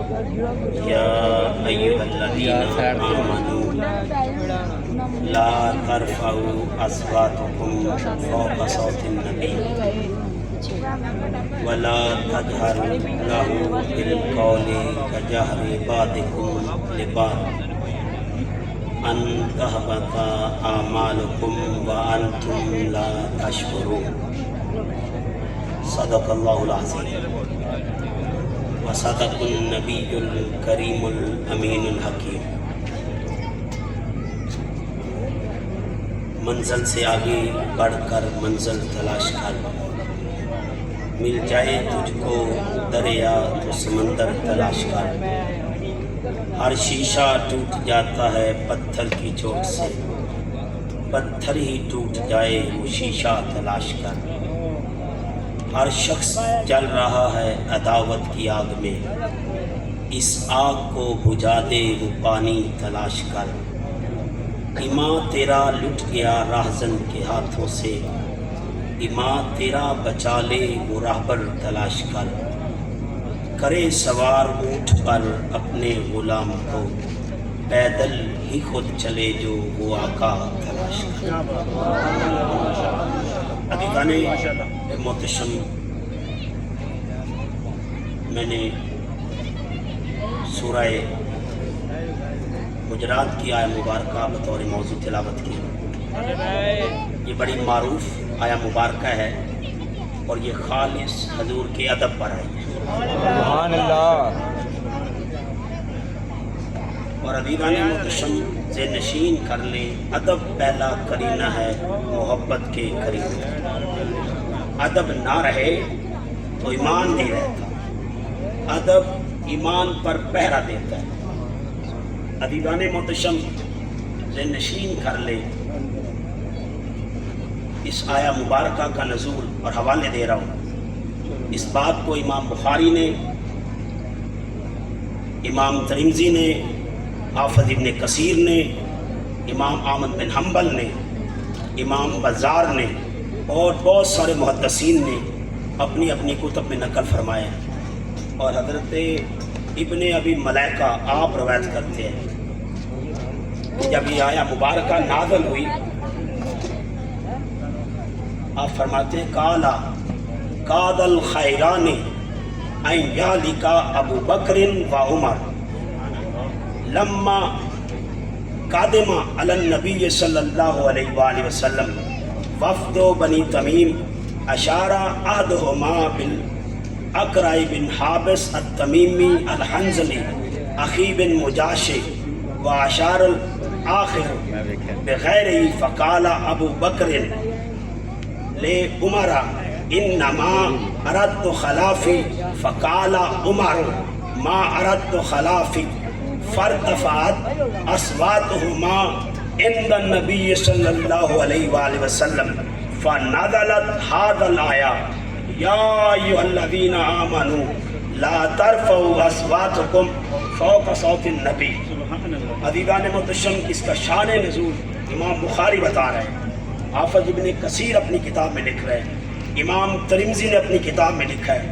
یا ایھا الذین آمنوا لا ترفعوا اصواتکم فوق صوت النبی ولا تجهروا له بالقول كجهر بعضكم لبعض ان تحبط اعمالكم وانتم لا تشعرون صدق اللہ العظیم وصدق النبی الکریم الامین الحکیم۔ منزل سے آگے بڑھ کر منزل تلاش کر، مل جائے تجھ کو دریا تو سمندر تلاش کر، ہر شیشہ ٹوٹ جاتا ہے پتھر کی چوٹ سے، پتھر ہی ٹوٹ جائے وہ شیشہ تلاش کر، ہر شخص جل رہا ہے عداوت کی آگ میں، اس آگ کو بجھا دے وہ پانی تلاش کر، ایمان تیرا لٹ گیا راہزن کے ہاتھوں سے، ایمان تیرا بچا لے وہ راہبر تلاش کر، کرے سوار اونٹ پر اپنے غلام کو، پیدل ہی خود چلے جو وہ آقا تلاش کر۔ عزیزان محتشم، میں نے سورہ حجرات کی آیہ مبارکہ بطور موضوع تلاوت کی۔ یہ بڑی معروف آیہ مبارکہ ہے اور یہ خالص حضور کے ادب پر آئی ہے۔ سبحان اللہ۔ اور عزیزان محتشم سے نشین کر لیں، ادب پہلا کرینہ ہے محبت کے قریب، ادب نہ رہے تو ایمان نہیں رہتا، ادب ایمان پر پہرا دیتا ہے۔ عزیزان محتشم سے نشین کر لیں، اس آیہ مبارکہ کا نزول اور حوالے دے رہا ہوں۔ اس بات کو امام بخاری نے، امام ترمذی نے، حافظ ابن کثیر نے، امام احمد بن حنبل نے، امام بزار نے اور بہت سارے محدثین نے اپنی اپنی کتب میں نقل فرمایا ہے۔ اور حضرت ابن ابی ملیکہ آپ روایت کرتے ہیں کہ جب یہ آیہ مبارکہ نازل ہوئی، آپ فرماتے ہیں کالا کاد الخیران ان یالکا ابو بکر و عمر لما قادم علی النبی صلی اللہ علیہ وآلہ وسلم وفد بنی تمیم اشار احدہما بالاقرع بن حابس التمیمی الحنظلی اخی بن مجاشع واشار الآخر بغیرہ فقال ابو بکر لعمر انما اردت خلافی فقال عمر ما اردت خلافی فارتفعت اصواتهما عند النبی صلی اللہ علیہ وآلہ وسلم فنزلت هذه الآیہ یا ایھا الذین آمنوا لا ترفعوا اصواتکم فوق صوت النبی۔ عزیزان محتشم، اس کا شان نزول امام بخاری بتا رہے ہیں، حافظ ابن کثیر اپنی کتاب میں لکھ رہے ہیں، امام ترمذی نے اپنی کتاب میں لکھا ہے،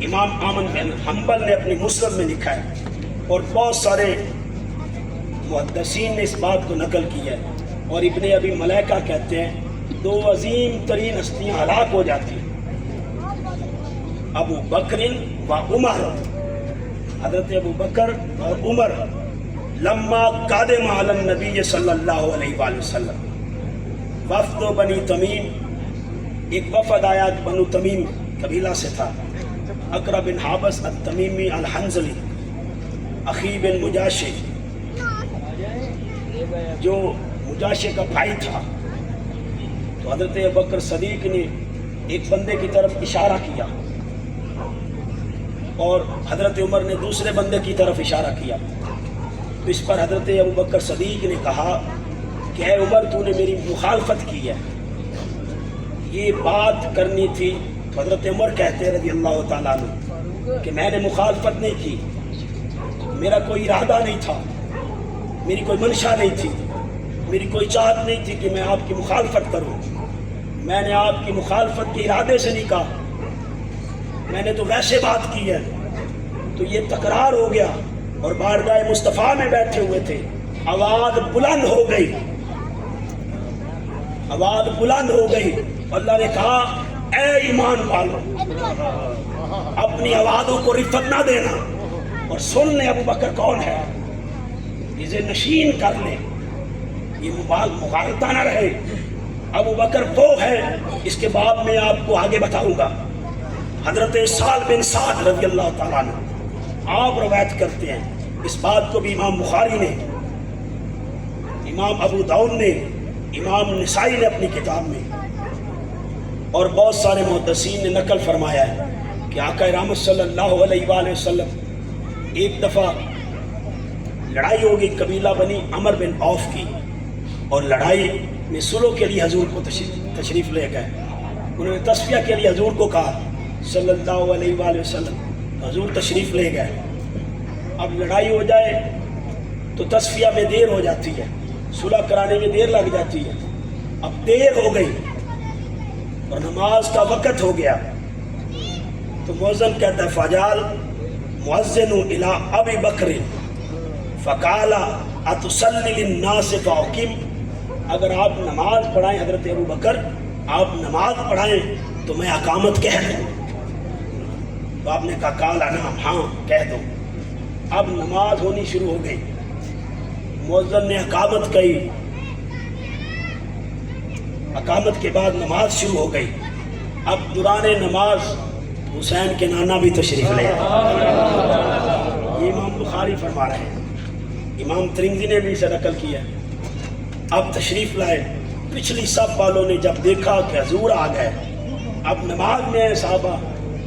امام احمد بن حنبل نے اپنی مسند میں لکھا ہے، اور بہت سارے محدثین نے اس بات کو نقل کی ہے۔ اور ابن ابی ملیکہ کہتے ہیں دو عظیم ترین ہستیاں ہلاک ہو جاتی ہیں، ابو بکر و عمر، حضرت ابو بکر اور عمر، لما قادم علی النبی صلی اللہ علیہ وآلہ وسلم، وفد بنی تمیم، ایک وفد آیا بنو تمیم قبیلہ سے تھا، اقرع بن حابس التمیمی الحنظلی اخی بن مجاشع، جو مجاشع کا بھائی تھا، تو حضرت ابوبکر صدیق نے ایک بندے کی طرف اشارہ کیا اور حضرت عمر نے دوسرے بندے کی طرف اشارہ کیا، تو اس پر حضرت ابوبکر صدیق نے کہا کہ اے عمر، تو نے میری مخالفت کی ہے، یہ بات کرنی تھی۔ تو حضرت عمر کہتے ہیں رضی اللہ تعالیٰ عنہ کہ میں نے مخالفت نہیں کی، میرا کوئی ارادہ نہیں تھا، میری کوئی منشا نہیں تھی، میری کوئی چاہت نہیں تھی کہ میں آپ کی مخالفت کروں، میں نے آپ کی مخالفت کے ارادے سے نہیں کہا، میں نے تو ویسے بات کی ہے تو یہ تکرار ہو گیا اور بارگاہ مصطفیٰ میں بیٹھے ہوئے تھے، آواز بلند ہو گئی، آواز بلند ہو گئی، اللہ نے کہا اے ایمان والو اپنی آوازوں کو رفت نہ دینا اور سن لیں ابو بکر کون ہے، اسے نشین کر لیں، یہ مغالطہ نہ رہے، ابو بکر وہ ہے، اس کے بعد میں آپ کو آگے بتاؤں گا۔ حضرت سعد بن سعد رضی اللہ تعالیٰ عنہ آپ روایت کرتے ہیں، اس بات کو بھی امام بخاری نے، امام ابو داؤد نے، امام نسائی نے اپنی کتاب میں اور بہت سارے محدثین نے نقل فرمایا ہے کہ آقا رحمت صلی اللہ علیہ وآلہ وسلم ایک دفعہ لڑائی ہو گئی قبیلہ بنی عمر بن عوف کی، اور لڑائی میں صلح کے لیے حضور کو تشریف لے گئے، انہوں نے تصفیہ کے لیے حضور کو کہا صلی اللہ علیہ وآلہ وسلم، حضور تشریف لے گئے۔ اب لڑائی ہو جائے تو تصفیہ میں دیر ہو جاتی ہے، صلح کرانے میں دیر لگ جاتی ہے، اب دیر ہو گئی اور نماز کا وقت ہو گیا، تو مؤذن کہتا ہے فجال مؤذن الی ابی بکر فقال اتصلی للناس فاقم، اگر آپ نماز پڑھائیں حضرت ابو بکر آپ نماز پڑھائیں تو میں اقامت کہہ دوں، تو آپ نے کہا قال نعم، ہاں کہہ دو۔ اب نماز ہونی شروع ہو گئی، مؤذن نے اقامت کہی، اقامت کے بعد نماز شروع ہو گئی، اب دوران نماز حسین کے نانا بھی تشریف لے آئے، یہ امام بخاری فرما رہے ہیں، امام ترمذی نے بھی اسے نقل کیا۔ اب تشریف لائے، پچھلی صف والوں نے جب دیکھا کہ حضور آ گئے، اب نماز میں ہیں صحابہ،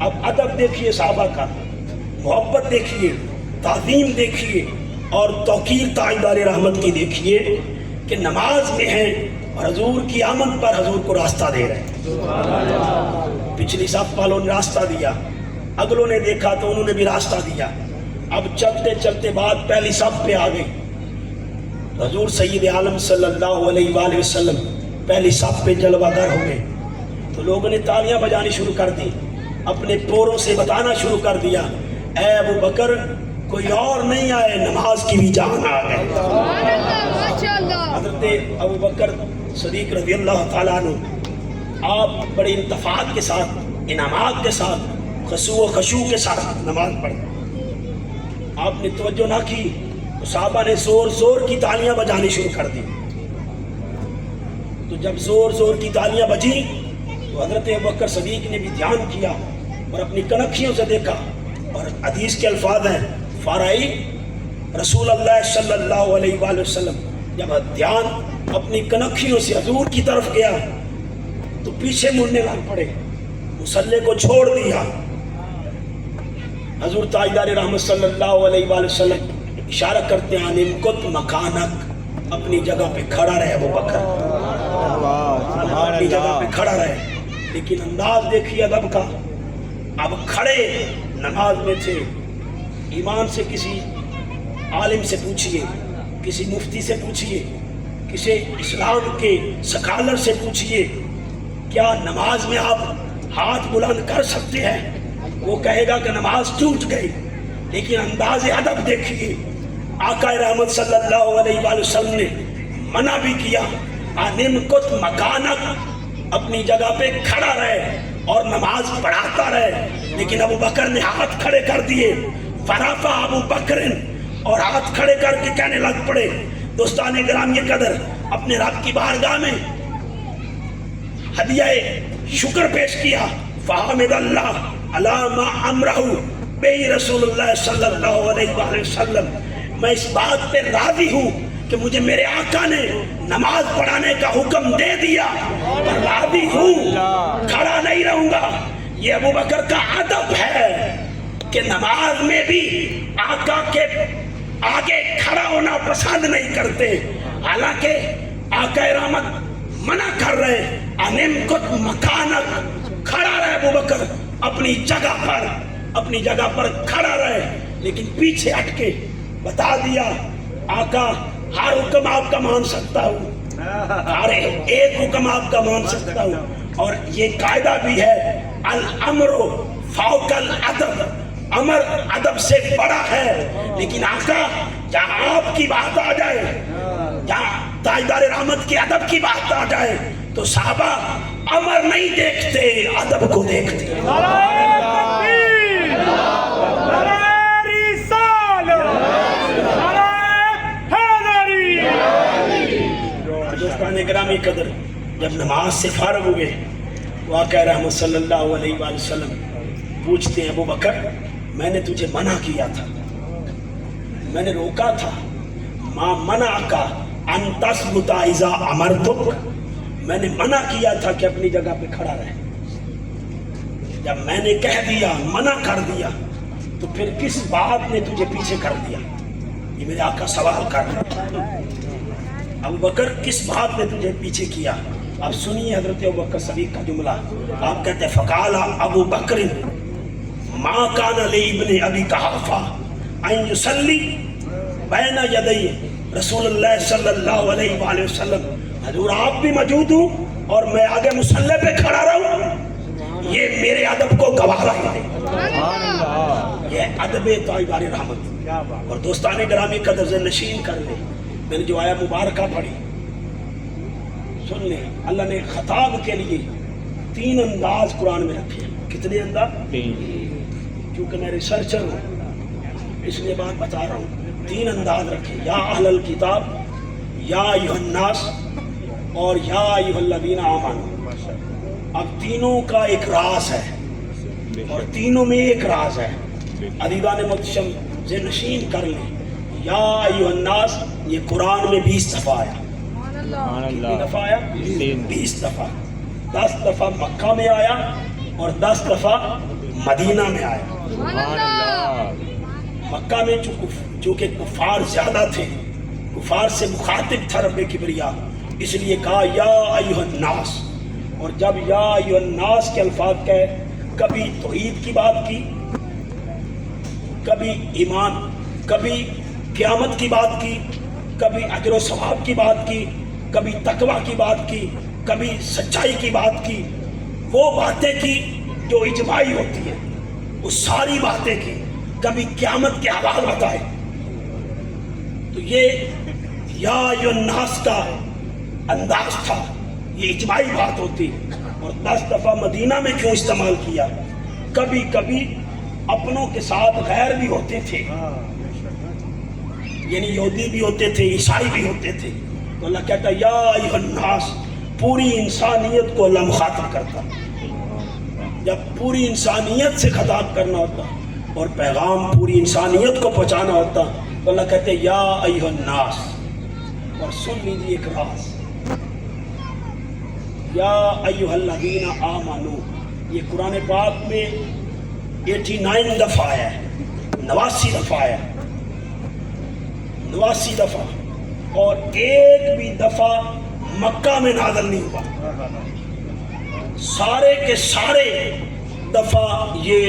اب ادب دیکھیے صحابہ کا، محبت دیکھیے، تعظیم دیکھیے اور توقیر تاجدار رحمت کی دیکھیے کہ نماز میں ہیں اور حضور کی آمد پر حضور کو راستہ دے رہے ہیں۔ پچھلی صف والوں نے راستہ دیا، اگلوں نے دیکھا تو انہوں نے بھی راستہ دیا، اب چلتے چلتے بعد پہلی صف پہ آ گئی، حضور سید عالم صلی اللہ علیہ وآلہ وسلم پہلی صف پہ جلوہ گر ہو گئے، تو لوگوں نے تالیاں بجانی شروع کر دی، اپنے پوروں سے بتانا شروع کر دیا اے ابو بکر کوئی اور نہیں آئے، نماز کی بھی جان آ گئے۔ حضرت ابو بکر صدیق رضی اللہ تعالیٰ عنہ آپ بڑے انتفاعت کے ساتھ، انعامات کے ساتھ، خشوع و خشوع کے ساتھ نماز پڑھتے، آپ نے توجہ نہ کی تو صحابہ نے زور زور کی تالیاں بجانی شروع کر دی، تو جب زور زور کی تالیاں بجی تو حضرت ابوبکر صدیق نے بھی دھیان کیا اور اپنی کنکھیوں سے دیکھا، اور حدیث کے الفاظ ہیں فارائی رسول اللہ صلی اللہ علیہ وآلہ وسلم، جب دھیان اپنی کنکھیوں سے حضور کی طرف گیا تو پیچھے مڑنے لگ پڑے، مصلی کو چھوڑ دیا، حضور تاجدار رحمت صلی اللہ علیہ وآلہ وسلم اشارہ کرتے ہیں نمکت مکانک، اپنی جگہ پہ کھڑا رہے ابو بکر، اپنی جگہ پہ کھڑا رہے، لیکن انداز دیکھیے ادب کا، اب کھڑے نماز میں تھے، ایمان سے کسی عالم سے پوچھئے، کسی مفتی سے پوچھئے، کسی اسلام کے سکالر سے پوچھئے کیا نماز میں آپ ہاتھ بلند کر سکتے ہیں، وہ کہے گا کہ نماز ٹوٹ گئی، لیکن انداز ادب دیکھیے، آقا رحمت صلی اللہ علیہ وآلہ وسلم نے منع بھی کیا نمکت مکانک، اپنی جگہ پہ کھڑا رہے اور نماز پڑھاتا رہے، لیکن ابو بکر نے ہاتھ کھڑے کر دیے، فرافا ابو بکر، اور ہاتھ کھڑے کر کے کہنے لگ پڑے، دوستان گرامی قدر اپنے رب کی بارگاہ میں ہدیہ شکر پیش کیا، فحمد اللہ علی ما امرہ بے رسول اللہ صلی اللہ علیہ وآلہ وسلم، میں اس بات پہ راضی ہوں کہ مجھے میرے آقا نے نماز پڑھانے کا حکم دے دیا، اور راضی ہوں، کھڑا نہیں رہوں گا۔ یہ ابو بکر کا ادب ہے کہ نماز میں بھی آقا کے آگے کھڑا ہونا پسند نہیں کرتے، حالانکہ آقا رحمت منع کر رہے انمکت مکانک، کھڑا رہے ابو بکر اپنی جگہ پر کھڑا رہے، لیکن پیچھے ہٹ کے بتا دیا آقا ہر حکم آپ کا مان سکتا ہوں، ہر ایک حکم آپ کا مان سکتا ہوں، اور یہ قاعدہ بھی ہے الامر فوق الادب، امر ادب سے بڑا ہے، لیکن آقا جہاں آپ کی بات آ جائے، جہاں تاجدار رحمت کے ادب کی بات آ جائے تو صحابہ امر نہیں دیکھتے، ادب کو دیکھتے۔ دوستان گرامی قدر، جب نماز سے فارغ ہوئے تو آقا رحمت صلی اللہ علیہ وآلہ وسلم پوچھتے ہیں ابو بکر میں نے تجھے منع کیا تھا، میں نے روکا تھا، ما منعک ان تثبت اذا امرتک، میں نے منع کیا تھا کہ اپنی جگہ پہ کھڑا رہے، جب میں نے کہہ دیا منع کر دیا تو پھر کس بات نے تجھے پیچھے کر دیا؟ یہ میرے آقا سوال کر رہے ہیں، ابو بکر کس بات نے تجھے پیچھے کیا؟ اب سنیے حضرت ابو بکر صدیق کا جملہ، آپ کہتے ہیں فقال ابو بکر ما کان لابن ابی قحافہ ان یصلی بین یدی رسول اللہ صلی اللہ علیہ وآلہ وسلم، حضور آپ بھی موجود ہوں اور میں آگے مصلی پہ کھڑا رہوں، یہ میرے ادب کو گوارا ہے، یہ ادب تاجدار رحمت۔ اور دوستان گرامی قدر سے نشین کر لیں، میں نے جو آیا مبارکہ پڑھی سن لیں، اللہ نے خطاب کے لیے 3 انداز قرآن میں رکھے ہیں۔ کتنے انداز؟ چونکہ میں ریسرچر ہوں اس لیے بات بتا رہا ہوں، 3 انداز رکھے، یا اہل الکتاب، یا ایھا الناس اور یا ایھا الذین آمنوا۔ اب تینوں کا ایک راز ہے اور تینوں میں ایک راز ہے، عزیزان محتشم سے نشین کر لیں، یا ایھا الناس یہ قرآن میں 20 دفعہ آیا، کتنی دفعہ آیا؟ 20 دفعہ، 10 دفعہ مکہ میں آیا اور 10 دفعہ مدینہ میں آیا۔ مکہ میں چونکہ کفار زیادہ تھے، کفار سے مخاطب تھا رب کبریا، اس لیے کہا یا ایھا الناس، اور جب یا ایھا الناس کے الفاظ کہے، کبھی توحید کی بات کی، کبھی ایمان، کبھی قیامت کی بات کی، کبھی اجر و ثواب کی بات کی، کبھی تقوی کی بات کی، کبھی سچائی کی بات کی، وہ باتیں کی جو اجماعی ہوتی ہے، وہ ساری باتیں کی، کبھی قیامت کے حوال بتائے۔ تو یہ یا ایھا الناس کا انداز تھا، یہ اجماعی بات ہوتی، اور 10 دفعہ مدینہ میں کیوں استعمال کیا؟ کبھی کبھی اپنوں کے ساتھ غیر بھی ہوتے تھے، یعنی یہودی بھی ہوتے تھے، عیسائی بھی ہوتے تھے، تو اللہ کہتا ہے یا ایھا الناس، پوری انسانیت کو اللہ مخاطب کرتا۔ جب پوری انسانیت سے خطاب کرنا ہوتا اور پیغام پوری انسانیت کو پہنچانا ہوتا تو اللہ کہتے ہیں یا ایھا الناس۔ اور سن لیجیے ایک راز، یا ایھا الذین آمنوا یہ قرآن پاک میں 89 دفعہ آیا ہے، 89 دفعہ آیا ہے، 89 دفعہ، اور ایک بھی دفعہ مکہ میں نازل نہیں ہوا، سارے کے سارے دفعہ یہ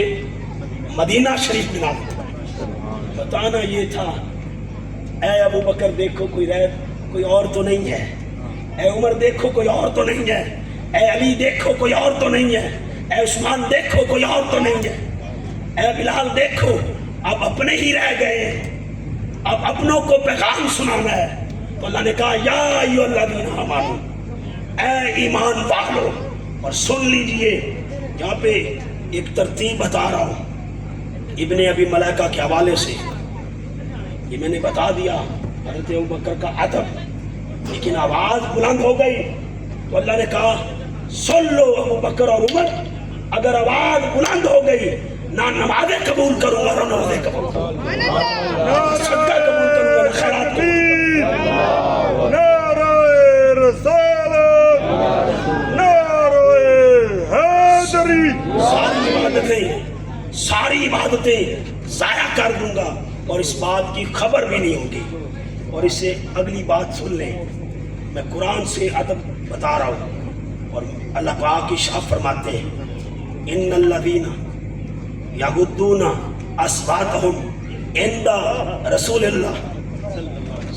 مدینہ شریف میں نازل ہوا۔ بتانا یہ تھا اے ابو بکر دیکھو کوئی اور تو نہیں ہے، اے عمر دیکھو کوئی اور تو نہیں ہے، اے علی دیکھو کوئی اور تو نہیں ہے، اے عثمان دیکھو کوئی اور تو نہیں ہے، اے بلال دیکھو اب اپنے ہی رہ گئے ہیں، اب اپنوں کو پیغام سنانا ہے۔ تو اللہ نے کہا یا ایھا الذین آمنوا، اے ایمان والو۔ اور سن لیجئے یہاں پہ ایک ترتیب بتا رہا ہوں ابن ابی ملائکہ کے حوالے سے، یہ میں نے بتا دیا حضرت ابوبکر کا ادب، لیکن آواز بلند ہو گئی تو اللہ نے کہا سن لو ابو بکر اور عمر، اگر آواز بلند ہو گئی نہ نمازیں قبول کروں گا نہ روزے قبول کروں گا، نہ صدقہ قبول کروں گا نہ خیرات قبول کروں گا۔ نعرہ رسالت، نعرہ حیدری، ساری عبادتیں ضائع کر دوں گا اور اس بات کی خبر بھی نہیں ہوگی۔ اور اس سے اگلی بات سن لیں، میں قرآن سے ادب بتا رہا ہوں، اور اللہ پاک کی شاہ فرماتے ہیں ان الذین یغضون اصواتهم عند رسول اللہ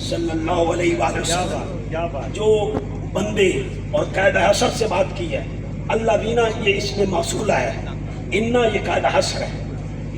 صلی اللہ علیہ وآلہ وسلم، جو بندے اور قید حصر سے بات کی ہے، الذین یہ اس میں موصولہ ہے، انا یہ قید حصر ہے،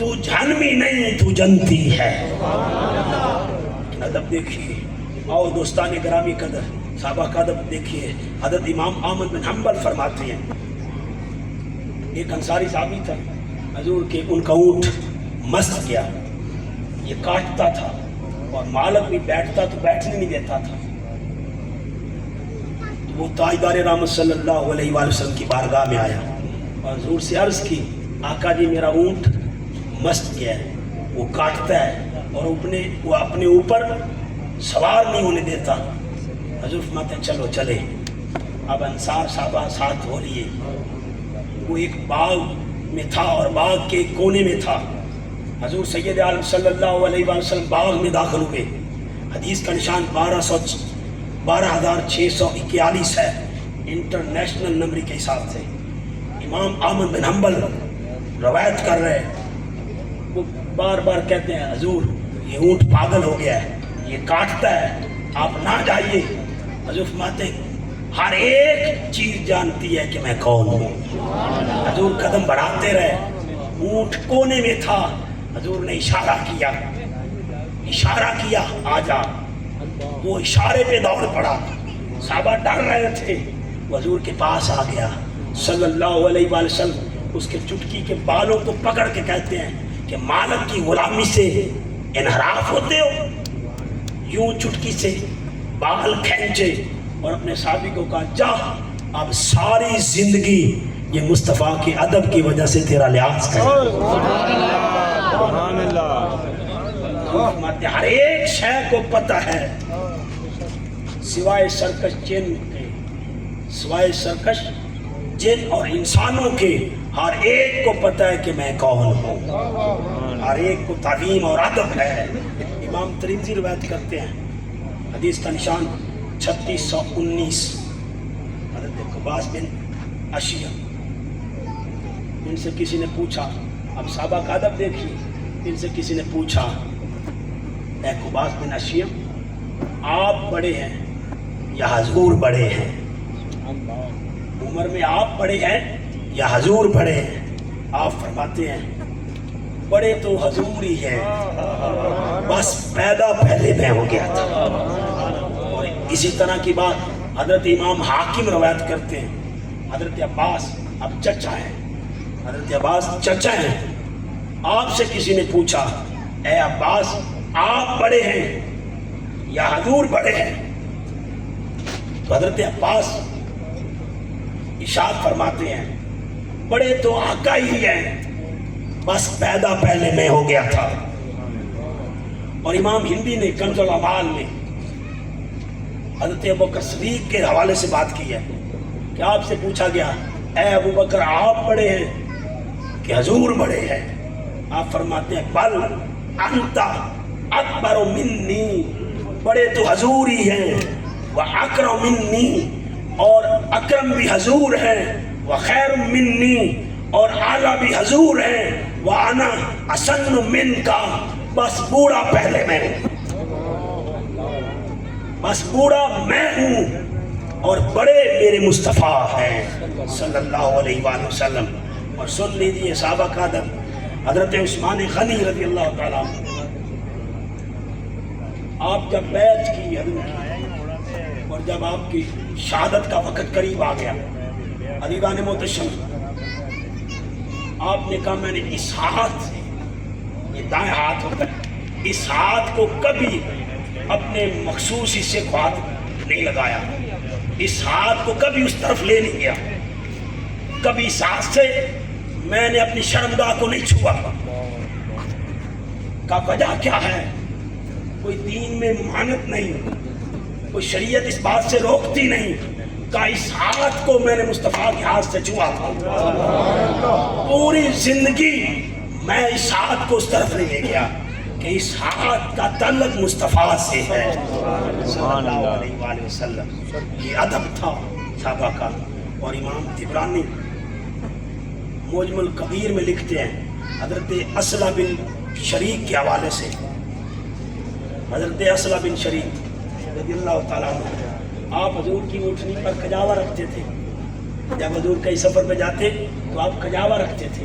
تو جھنمی نہیں تو جنتی ہے. ادب دیکھیے. آؤ دوستان گرامی قدر صحابہ کا ادب دیکھیے. حضرت امام احمد بن حنبل فرماتے ہیں ایک انصاری صحابی تھا حضور کے ان کا اونٹ مست گیا, یہ کاٹتا تھا اور مالک بھی بیٹھتا تو بیٹھنے نہیں دیتا تھا. وہ تاجدار رحمت صلی اللہ علیہ وآلہ وسلم کی بارگاہ میں آیا اور حضور سے عرض کی آقا جی میرا اونٹ مست گیا ہے, وہ کاٹتا ہے اور وہ اپنے اوپر سوار نہیں ہونے دیتا. حضور فرماتے ہیں چلو چلے. اب انصار صحابہ ساتھ ہو لیے. وہ ایک باغ میں تھا اور باغ کے ایک کونے میں تھا. حضور سید عالم صلی اللہ علیہ وآلہ وسلم باغ میں داخل ہوئے. حدیث کا نشان 12,641 ہے انٹرنیشنل نمبر کے حساب سے. امام احمد بن حنبل روایت کر رہے ہیں, وہ بار بار کہتے ہیں حضور یہ اونٹ پاگل ہو گیا ہے, یہ کاٹتا ہے, آپ نہ جائیے. حضور فرماتے ہیں ہر ایک چیز جانتی ہے کہ میں کون ہوں. حضور قدم بڑھاتے رہے. اونٹ کونے میں تھا. حضور نے اشارہ کیا آ جا. وہ اشارے پہ دوڑ پڑا. صحابہ ڈر رہے تھے. وہ حضور کے پاس آ گیا صلی اللہ علیہ وآلہ وسلم. اس کے چٹکی کے بالوں کو پکڑ کے کہتے ہیں کہ مالک کی غلامی سے انحراف ہوتے ہو. یوں چٹکی سے بال کھینچے اور اپنے صحابی کو کہا جا اب ساری زندگی یہ مصطفیٰ کے ادب کی وجہ سے تیرا لحاظ کرے. ہر ایک شے کو پتہ ہے سوائے سرکش جن اور انسانوں کے. ہر ایک کو پتہ ہے کہ میں کون ہوں. ہر ایک کو تعلیم اور ادب ہے. امام ترمذی روایت کرتے ہیں حدیث کا نشان 3619. حضرت قباس بن اشیہ, ان سے کسی نے پوچھا, اب صحابہ کا ادب دیکھیے, ان سے کسی نے پوچھا اے قباس بن اشیہ آپ بڑے ہیں یا حضور بڑے ہیں؟ عمر میں آپ بڑے ہیں یا حضور بڑے ہیں؟ آپ فرماتے ہیں بڑے تو حضور ہی ہیں, بس پیدا پہلے میں ہو گیا تھا. اور اسی طرح کی بات حضرت امام حاکم روایت کرتے ہیں. حضرت عباس اب چچا ہیں, حضرت عباس چچا ہیں. آپ سے کسی نے پوچھا اے عباس آپ بڑے ہیں یا حضور بڑے ہیں؟ تو حضرت عباس ارشاد فرماتے ہیں بڑے تو آقا ہی ہیں, بس پیدا پہلے میں ہو گیا تھا. اور امام ہندی نے کنز الاعمال میں حضرت ابوبکر صدیق کے حوالے سے بات کی ہے کہ آپ سے پوچھا گیا اے ابوبکر آپ بڑے ہیں کہ حضور بڑے ہیں؟ آپ فرماتے ہیں بل انت اکبر منی, بڑے تو حضور ہی ہیں, واکرم منی اور اکرم بھی حضور ہیں, وخیر منی اور اعلیٰ بھی حضور ہیں, وانا اسن من کا, بس بوڑھا پہلے میں ہوں, بس بوڑھا میں ہوں اور بڑے میرے مصطفیٰ ہیں صلی اللہ علیہ وآلہ وسلم. اور سن لیجیے صحابہ کا ادب. حضرت عثمان غنی رضی اللہ تعالیٰ آپ جب بیعت کی اور جب آپ کی شہادت کا وقت قریب آ گیا, عزیزان محتشم آپ نے کہا میں نے اس ہاتھ سے, یہ دائیں ہاتھ ہوتا ہے, اس ہاتھ کو کبھی اپنے مخصوص حصے کو ہاتھ نہیں لگایا, اس ہاتھ کو کبھی اس طرف لے نہیں گیا, کبھی اس ہاتھ سے میں نے اپنی شرمگاہ کو نہیں چھوا. کا وجہ کیا ہے؟ کوئی دین میں مانت نہیں, کوئی شریعت اس بات سے روکتی نہیں. کا اس ہاتھ کو میں نے مصطفیٰ کے ہاتھ سے چھوا تھا. پوری زندگی میں اس ہاتھ کو اس طرف نہیں لے گیا کہ اس ہاتھ کا تعلق مصطفیٰ سے ہے صلی اللہ علیہ وآلہ وسلم. یہ ادب تھا صحابہ کا. اور امام طبرانی معجم الکبیر میں لکھتے ہیں حضرت اصلہ بن شریک کے حوالے سے, حضرت اصلہ بن شریک رضی اللہ تعالیٰ عنہ آپ حضور کی اونٹنی پر کجاوا رکھتے تھے. جب حضور کئی سفر پہ جاتے تو آپ کجاوا رکھتے تھے.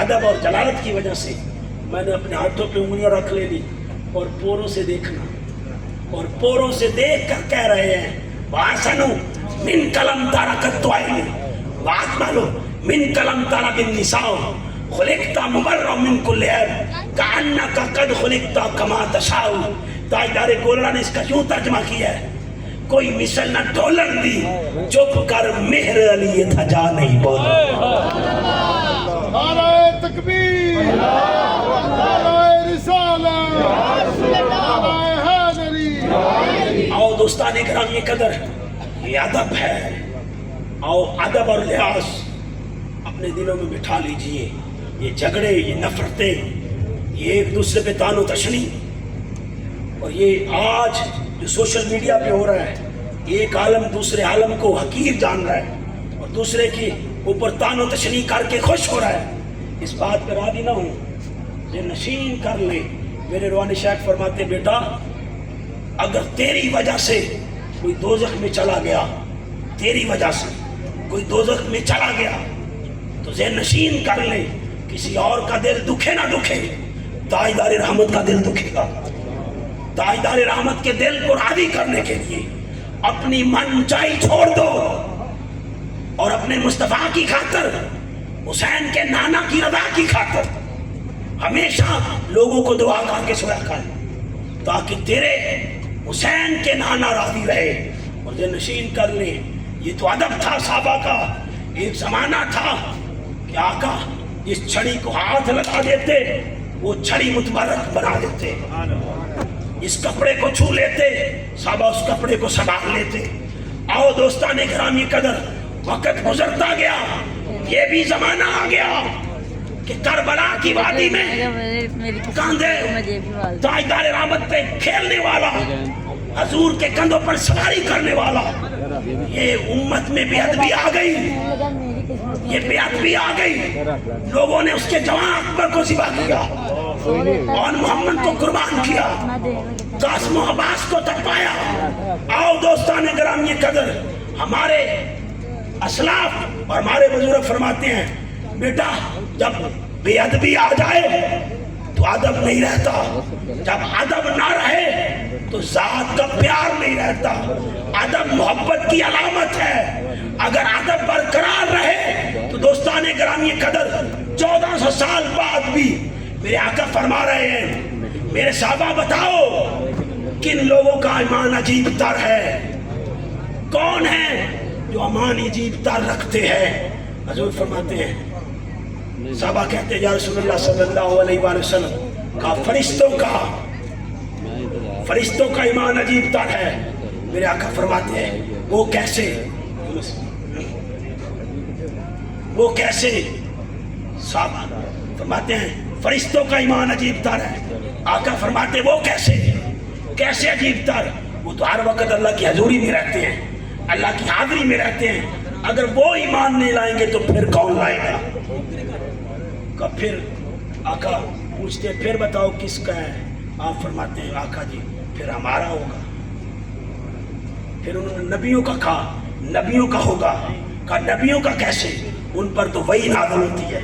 ادب اور جلالت کی وجہ سے میں نے اپنے ہاتھوں پہ انگلیاں رکھ لے لی اور پوروں سے دیکھنا، اور پوروں سے دیکھ کر کہہ رہے ہیں واسنو من کلم تارکت عینی واکملو من کلم تارک النساء خلقت مبرأ من کل عیب کأنک قد خلقت کما تشاء۔ تاجدار گولڑا نے اس کا یوں ترجمہ کیا ہے، کوئی مثل نہ ڈھولن دی، چپ کر مہر علی تھا جا نہیں بولا۔ نعرہ تکبیر، نعرہ رسالت، نعرہ حیدری۔ آؤ دوستان اکرامی قدر، یہ ادب ہے، آؤ ادب اور لحاظ اپنے دلوں میں بٹھا لیجئے۔ یہ جھگڑے، یہ نفرتیں، یہ ایک دوسرے پہ تان و تشنی، اور یہ آج جو سوشل میڈیا پہ ہو رہا ہے، ایک عالم دوسرے عالم کو حقیر جان رہا ہے اور دوسرے کی اوپر تان و تشنی کر کے خوش ہو رہا ہے، اس بات پر راضی نہ ہوں، یہ نشین کر لے۔ میرے روحانی شیخ فرماتے بیٹا اگر تیری وجہ سے کوئی دوزخ میں چلا گیا، تیری وجہ سے کوئی دوزخ میں چلا گیا تو ذہن نشین کر لے، کسی اور کا دل دکھے نہ دکھے، تاجدار رحمت کا دل دکھے گا۔ تاجدار رحمت کے دل کو راضی کرنے کے لیے اپنی من چاہی چھوڑ دو اور اپنے مصطفیٰ کی خاطر، حسین کے نانا کی رضا کی خاطر ہمیشہ لوگوں کو دعا کر کے سویا کر، تاکہ تیرے حسین کے نانا راضی رہے اور یہ نشین کر لے۔ یہ تو ادب تھا صحابہ کا۔ ایک زمانہ تھا کہ آقا اس چھڑی کو ہاتھ لگا دیتے، وہ چھڑی متبرک بنا دیتے، اس کپڑے کو چھو لیتے، صحابہ اس کپڑے کو سنبھال لیتے۔ آؤ دوستان گرامی قدر، وقت گزرتا گیا، یہ بھی زمانہ آ گیا کہ کربلا کی وادی میں کاندھے تاجدار رحمت پہ کھیلنے والا، حضور کے کندھوں پر سواری کرنے والا، یہ امت میں بے ادبی آ گئی، یہ بے ادبی آ گئی۔ لوگوں نے اس کے جوان اکبر کو ذبح کیا اور محمد کو قربان کیا، قاسم و عباس کو تپایا۔ آؤ دوستان گرامی قدر، ہمارے اسلاف اور ہمارے بزرگ فرماتے ہیں بیٹا جب بے ادبی آ جائے تو ادب نہیں رہتا، جب ادب نہ رہے تو ذات کا پیار نہیں رہتا۔ ادب محبت کی علامت ہے، اگر ادب برقرار رہے تو دوستان گرامی قدر 1400 سال بعد بھی میرے آقا فرما رہے ہیں میرے صحابہ بتاؤ کن لوگوں کا ایمان عجیب تر ہے، کون ہے جو ایمان عجیب تر رکھتے ہیں؟ حضور فرماتے ہیں، صحابہ کہتے ہیں یا رسول اللہ صلی اللہ علیہ وآلہ وسلم کا فرشتوں کا ایمان عجیب تر ہے۔ میرے آقا فرماتے ہیں وہ کیسے؟ وہ کیسے؟ صحابہ فرماتے ہیں فرشتوں کا ایمان عجیب تر ہے۔ آقا فرماتے ہیں وہ کیسے؟ کیسے عجیب تر؟ وہ تو ہر وقت اللہ کی حضوری میں رہتے ہیں، اللہ کی حاضری میں رہتے ہیں، اگر وہ ایمان نہیں لائیں گے تو پھر کون لائے گا؟ پھر آقا پوچھتے ہیں پھر بتاؤ کس کا ہے؟ آپ فرماتے ہیں آقا جی پھر ہمارا ہوگا۔ پھر انہوں نے نبیوں کا کہا، نبیوں کا ہوگا، کہا نبیوں کا کیسے؟ ان پر تو وحی نازل ہوتی ہے،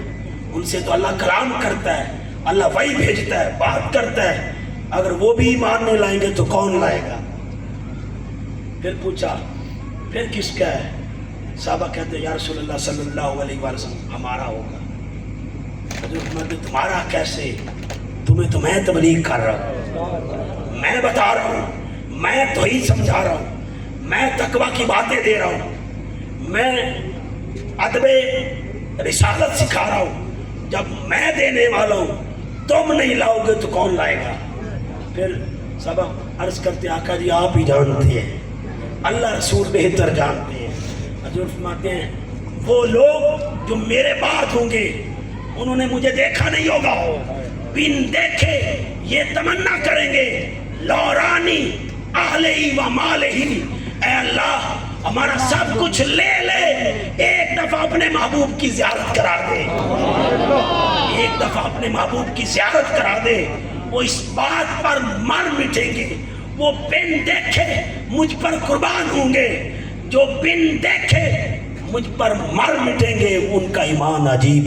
ان سے تو اللہ کلام کرتا ہے، اللہ وحی بھیجتا ہے، بات کرتا ہے، اگر وہ بھی ایمان نہیں لائیں گے تو کون لائے گا؟ پھر پوچھا پھر کس کا ہے؟ صحابہ کہتے ہیں یا رسول اللہ صلی اللہ علیہ وسلم ہمارا ہوگا۔ حضور فرماتے تمہارا کیسے؟ تمہیں تو میں تبلیغ کر رہا ہوں، میں بتا رہا ہوں، میں توحید سمجھا رہا ہوں، میں تقویٰ کی باتیں دے رہا ہوں، میں ادب رسالت سکھا رہا ہوں، جب میں دینے والا ہوں تم نہیں لاؤ گے تو کون لائے گا؟ پھر سب عرض کرتے آقا جی آپ ہی جانتے ہیں، اللہ رسول بہتر جانتے ہیں۔ حضور فرماتے ہیں وہ لوگ جو میرے بعد ہوں گے انہوں نے مجھے دیکھا نہیں ہوگا، بن دیکھے یہ تمنا کریں گے لورانی اہلہی و مالہی، اے اللہ ہمارا سب کچھ لے لے، ایک دفعہ اپنے محبوب کی زیارت کرا دے، ایک دفعہ اپنے محبوب کی زیارت کرا دے۔ وہ اس بات پر مر مٹیں گے، وہ بن دیکھے مجھ پر قربان ہوں گے، جو بن دیکھے مجھ پر مر مٹیں گے ان کا ایمان عجیب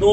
2